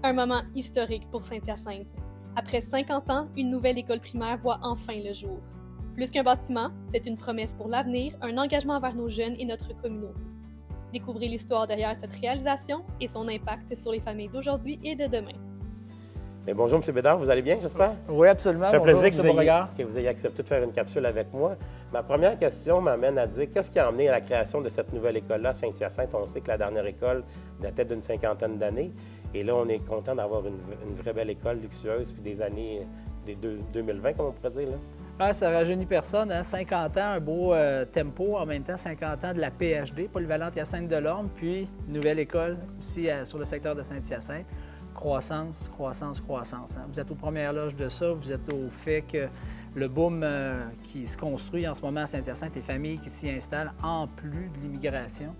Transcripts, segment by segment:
Un moment historique pour Saint-Hyacinthe. Après 50 ans, une nouvelle école primaire voit enfin le jour. Plus qu'un bâtiment, c'est une promesse pour l'avenir, un engagement envers nos jeunes et notre communauté. Découvrez l'histoire derrière cette réalisation et son impact sur les familles d'aujourd'hui et de demain. Mais bonjour, M. Bédard, vous allez bien, j'espère? Oui, absolument. Ça fait Bonjour, plaisir M. que vous ayez accepté de faire une capsule avec moi. Ma première question m'amène à dire qu'est-ce qui a amené à la création de cette nouvelle école-là à Saint-Hyacinthe? On sait que la dernière école datait d'une cinquantaine d'années. Et là, on est content d'avoir une vraie belle école luxueuse, puis des années 2020, comme on pourrait dire. Là. Ah, ça ne rajeunit personne. Hein? 50 ans, un beau tempo. En même temps, 50 ans de la PhD, polyvalente Hyacinthe-Delorme, puis nouvelle école aussi sur le secteur de Saint-Hyacinthe. Croissance, croissance, croissance. Hein? Vous êtes aux premières loges de ça. Vous êtes au fait que le boom qui se construit en ce moment à Saint-Hyacinthe, les familles qui s'y installent, en plus de l'immigration,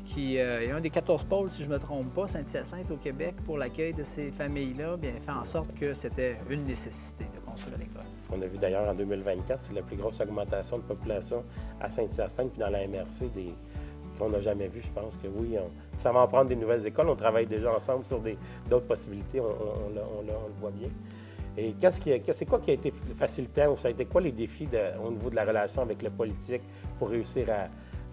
qui est un des 14 pôles, si je ne me trompe pas, Saint-Hyacinthe au Québec, pour l'accueil de ces familles-là, bien, fait en sorte que c'était une nécessité de construire l'école. On a vu d'ailleurs en 2024, c'est la plus grosse augmentation de population à Saint-Hyacinthe, puis dans la MRC, qu'on n'a jamais vu. Je pense que oui, ça va en prendre des nouvelles écoles. On travaille déjà ensemble sur d'autres possibilités, on le voit bien. Et c'est quoi qui a été facilitant ou ça a été quoi les défis au niveau de la relation avec le politique pour réussir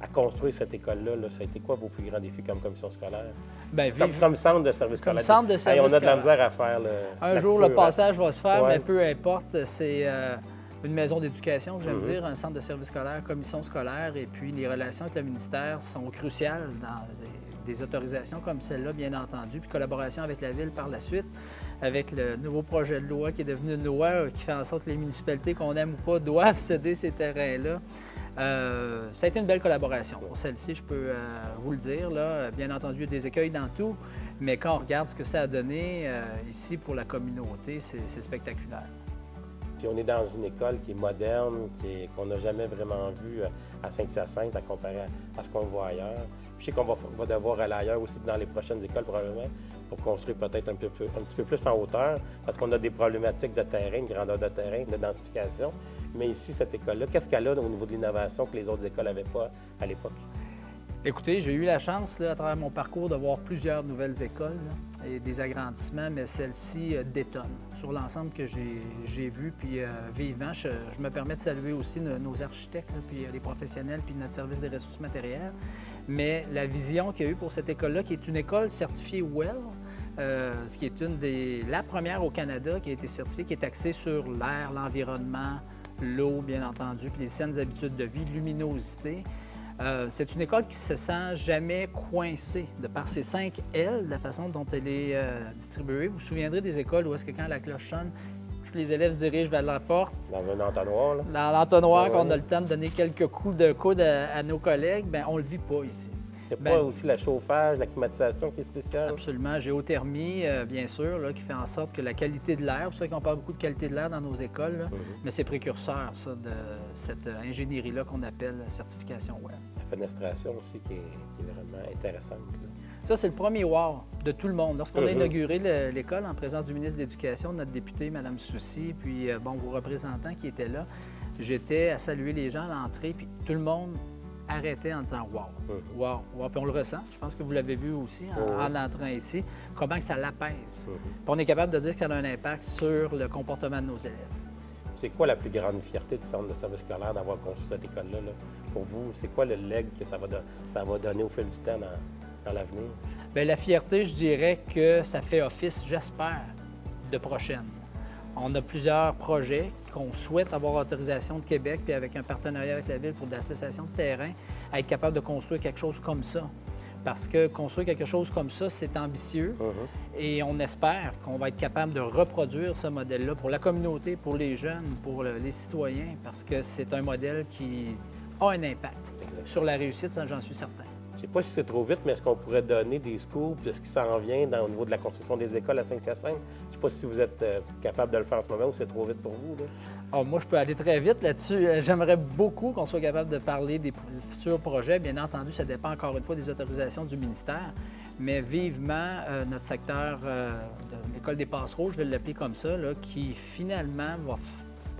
à construire cette école-là? Là? Ça a été quoi vos plus grands défis comme commission scolaire? Bien, comme centre de service scolaire. Centre de service on a de la misère à faire. Un jour, le passage va se faire, ouais. Mais peu importe. C'est une maison d'éducation, j'aime dire, un centre de service scolaire, commission scolaire, et puis les relations avec le ministère sont cruciales dans des autorisations comme celle-là, bien entendu, puis collaboration avec la Ville par la suite, avec le nouveau projet de loi qui est devenu une loi qui fait en sorte que les municipalités, qu'on aime ou pas, doivent céder ces terrains-là. Ça a été une belle collaboration. Pour celle-ci, je peux vous le dire. Là, bien entendu, il y a des écueils dans tout, mais quand on regarde ce que ça a donné ici pour la communauté, c'est spectaculaire. Puis on est dans une école qui est moderne, qu'on n'a jamais vraiment vue à Saint-Hyacinthe à comparer à ce qu'on voit ailleurs. Puis je sais qu'on va devoir aller ailleurs aussi dans les prochaines écoles probablement pour construire peut-être un petit peu plus en hauteur parce qu'on a des problématiques de terrain, de grandeur de terrain, de densification. Mais ici, cette école-là, qu'est-ce qu'elle a au niveau de l'innovation que les autres écoles n'avaient pas à l'époque? Écoutez, j'ai eu la chance, là, à travers mon parcours, de voir plusieurs nouvelles écoles là, et des agrandissements, mais celle-ci détonne sur l'ensemble que j'ai vu. Puis vivant, je me permets de saluer aussi nos architectes, là, puis les professionnels, puis notre service des ressources matérielles. Mais la vision qu'il y a eu pour cette école-là, qui est une école certifiée WELL, ce qui est la première au Canada qui a été certifiée, qui est axée sur l'air, l'environnement, l'eau, bien entendu, puis les saines habitudes de vie, luminosité. C'est une école qui ne se sent jamais coincée de par ses 5 L, de la façon dont elle est distribuée. Vous vous souviendrez des écoles où est-ce que quand la cloche sonne, les élèves se dirigent vers la porte. Dans un entonnoir, là. Dans l'entonnoir, ouais. qu'on a le temps de donner quelques coups de coude à nos collègues, bien, on ne le vit pas ici. Il n'y a pas aussi le chauffage, la climatisation qui est spéciale? Absolument. Géothermie, bien sûr, là, qui fait en sorte que la qualité de l'air, vous savez qu'on parle beaucoup de qualité de l'air dans nos écoles, là, mais c'est précurseur, ça, de cette ingénierie-là qu'on appelle certification WELL. La fenestration aussi qui est vraiment intéressante. Là. Ça, c'est le premier wow de tout le monde. Lorsqu'on a inauguré l'école en présence du ministre de l'Éducation, notre députée, Mme Soucy, puis vos représentants qui étaient là, j'étais à saluer les gens à l'entrée, puis tout le monde arrêtait en disant « wow, wow, wow ». Puis on le ressent, je pense que vous l'avez vu aussi en entrant ici, comment que ça l'apaise. Puis on est capable de dire que ça a un impact sur le comportement de nos élèves. C'est quoi la plus grande fierté du centre de service scolaire d'avoir construit cette école-là? Là? Pour vous, c'est quoi le leg que ça va donner au fil du temps dans l'avenir? Bien, la fierté, je dirais que ça fait office, j'espère, de prochaine. On a plusieurs projets qu'on souhaite avoir autorisation de Québec, puis avec un partenariat avec la Ville pour de l'association de terrain, à être capable de construire quelque chose comme ça. Parce que construire quelque chose comme ça, c'est ambitieux et on espère qu'on va être capable de reproduire ce modèle-là pour la communauté, pour les jeunes, pour les citoyens, parce que c'est un modèle qui a un impact sur la réussite, ça, j'en suis certain. Je ne sais pas si c'est trop vite, mais est-ce qu'on pourrait donner des scoops de ce qui s'en vient au niveau de la construction des écoles à Saint-Hyacinthe? Je ne sais pas si vous êtes capable de le faire en ce moment ou c'est trop vite pour vous. Là. Oh, moi, je peux aller très vite là-dessus. J'aimerais beaucoup qu'on soit capable de parler des futurs projets. Bien entendu, ça dépend encore une fois des autorisations du ministère, mais vivement, notre secteur de l'École des Passereaux, je vais l'appeler comme ça, là, qui finalement va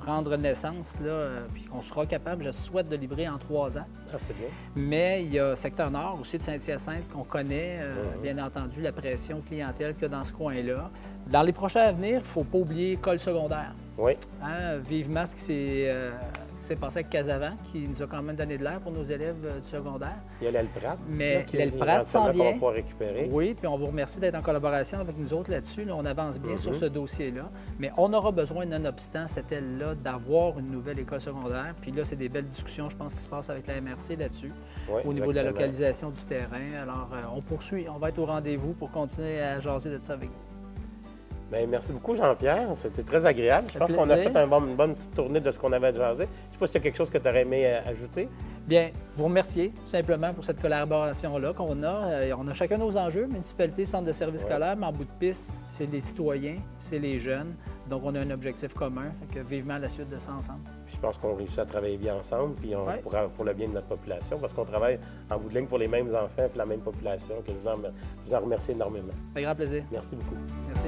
prendre naissance, là, puis qu'on sera capable, je souhaite, de livrer en 3 ans. Ah, c'est bien. Mais il y a secteur nord aussi de Saint-Hyacinthe qu'on connaît, bien entendu, la pression clientèle qu'il y a dans ce coin-là. Dans les prochains à venir, il ne faut pas oublier l'école secondaire. Oui. Hein, vivement ce qui s'est passé avec Casavant, qui nous a quand même donné de l'air pour nos élèves du secondaire. Il y a l'Elprat. Mais l'Elprat s'en vient. On va pouvoir récupérer. Oui, puis on vous remercie d'être en collaboration avec nous autres là-dessus. Là, on avance bien sur ce dossier-là. Mais on aura besoin, nonobstant cette aile-là, d'avoir une nouvelle école secondaire. Puis là, c'est des belles discussions, je pense, qui se passent avec la MRC là-dessus, Oui, au niveau de la exactement. localisation du terrain. Alors, on poursuit. On va être au rendez-vous pour continuer à jaser de ça avec vous. Bien, merci beaucoup, Jean-Pierre. C'était très agréable. Je Ça pense fait qu'on a plaisir. fait une bonne petite tournée de ce qu'on avait jasé. Je ne sais pas s'il y a quelque chose que tu aurais aimé ajouter. Bien, vous remercier tout simplement pour cette collaboration-là qu'on a. On a chacun nos enjeux, municipalité, centre de services scolaires, mais en bout de piste, c'est les citoyens, c'est les jeunes. Donc, on a un objectif commun. Fait que vivement la suite de ça ensemble. Puis je pense qu'on réussit à travailler bien ensemble, puis pour le bien de notre population, parce qu'on travaille en bout de ligne pour les mêmes enfants et la même population, que je vous en remercie énormément. Avec grand plaisir. Merci beaucoup. Merci.